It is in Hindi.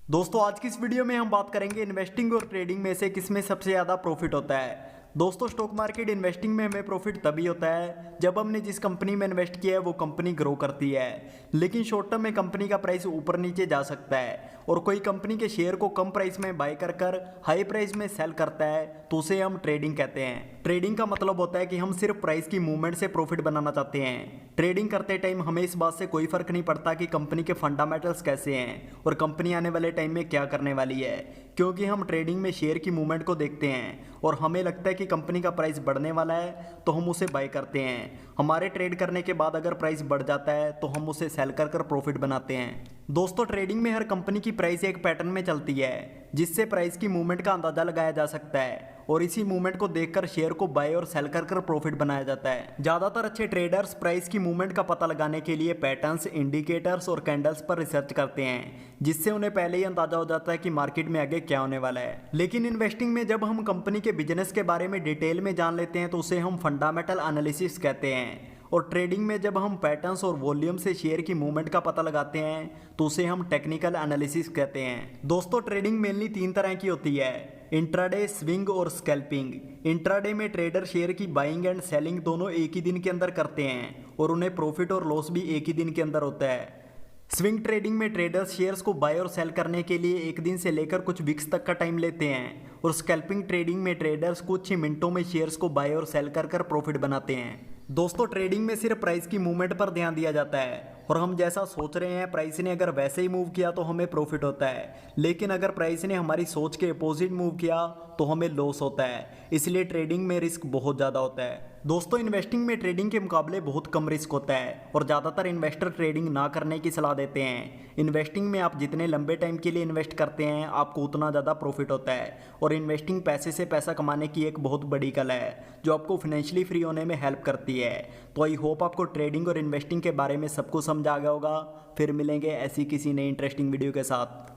दोस्तों आज की इस वीडियो में हम बात करेंगे इन्वेस्टिंग और ट्रेडिंग में से किसमें सबसे ज़्यादा प्रॉफिट होता है। दोस्तों स्टॉक मार्केट इन्वेस्टिंग में हमें प्रॉफिट तभी होता है जब हमने जिस कंपनी में इन्वेस्ट किया है वो कंपनी ग्रो करती है। लेकिन शॉर्ट टर्म में कंपनी का प्राइस ऊपर नीचे जा सकता है और कोई कंपनी के शेयर को कम प्राइस में बाय कर हाई प्राइस में सेल करता है तो उसे हम ट्रेडिंग कहते हैं। ट्रेडिंग का मतलब होता है कि हम सिर्फ प्राइस की मूवमेंट से प्रॉफिट बनाना चाहते हैं। ट्रेडिंग करते टाइम हमें इस बात से कोई फर्क नहीं पड़ता कि कंपनी के फंडामेंटल्स कैसे हैं और कंपनी आने वाले टाइम में क्या करने वाली है, क्योंकि हम ट्रेडिंग में शेयर की मूवमेंट को देखते हैं और हमें लगता है कि कंपनी का प्राइस बढ़ने वाला है तो हम उसे बाय करते हैं। हमारे ट्रेड करने के बाद अगर प्राइस बढ़ जाता है तो हम उसे सेल कर प्रॉफिट बनाते हैं। दोस्तों ट्रेडिंग में हर कंपनी की प्राइस एक पैटर्न में चलती है जिससे प्राइस की मूवमेंट का अंदाजा लगाया जा सकता है और इसी मूवमेंट को देखकर शेयर को बाय और सेल कर प्रॉफिट बनाया जाता है। ज्यादातर अच्छे ट्रेडर्स प्राइस की मूवमेंट का पता लगाने के लिए पैटर्न्स, इंडिकेटर्स और कैंडल्स पर रिसर्च करते हैं जिससे उन्हें पहले ही अंदाजा हो जाता है कि मार्केट में आगे क्या होने वाला है। लेकिन इन्वेस्टिंग में जब हम कंपनी के बिजनेस के बारे में डिटेल में जान लेते हैं तो उसे हम फंडामेंटल एनालिसिस कहते हैं और ट्रेडिंग में जब हम पैटर्न्स और वॉल्यूम से शेयर की मूवमेंट का पता लगाते हैं तो उसे हम टेक्निकल एनालिसिस कहते हैं। दोस्तों ट्रेडिंग मेनली 3 तरह की होती है, इंट्राडे, स्विंग और स्कैल्पिंग। इंट्राडे में ट्रेडर शेयर की बाइंग एंड सेलिंग दोनों एक ही दिन के अंदर करते हैं और उन्हें प्रॉफिट और लॉस भी एक ही दिन के अंदर होता है। स्विंग ट्रेडिंग में ट्रेडर्स शेयर्स को बाय और सेल करने के लिए एक दिन से लेकर कुछ वीक्स तक का टाइम लेते हैं और स्कैल्पिंग ट्रेडिंग में ट्रेडर्स कुछ ही मिनटों में शेयर्स को बाय और सेल कर प्रॉफिट बनाते हैं। दोस्तों ट्रेडिंग में सिर्फ प्राइस की मूवमेंट पर ध्यान दिया जाता है और हम जैसा सोच रहे हैं प्राइस ने अगर वैसे ही मूव किया तो हमें प्रॉफिट होता है, लेकिन अगर प्राइस ने हमारी सोच के अपोजिट मूव किया तो हमें लॉस होता है। इसलिए ट्रेडिंग में रिस्क बहुत ज़्यादा होता है। दोस्तों इन्वेस्टिंग में ट्रेडिंग के मुकाबले बहुत कम रिस्क होता है और ज़्यादातर इन्वेस्टर ट्रेडिंग ना करने की सलाह देते हैं। इन्वेस्टिंग में आप जितने लंबे टाइम के लिए इन्वेस्ट करते हैं आपको उतना ज़्यादा प्रॉफिट होता है और इन्वेस्टिंग पैसे से पैसा कमाने की एक बहुत बड़ी कला है जो आपको फाइनेंशियली फ्री होने में हेल्प करती है। तो आई होप आपको ट्रेडिंग और इन्वेस्टिंग के बारे में सब कुछ समझ आ गया होगा। फिर मिलेंगे ऐसी किसी नई इंटरेस्टिंग वीडियो के साथ।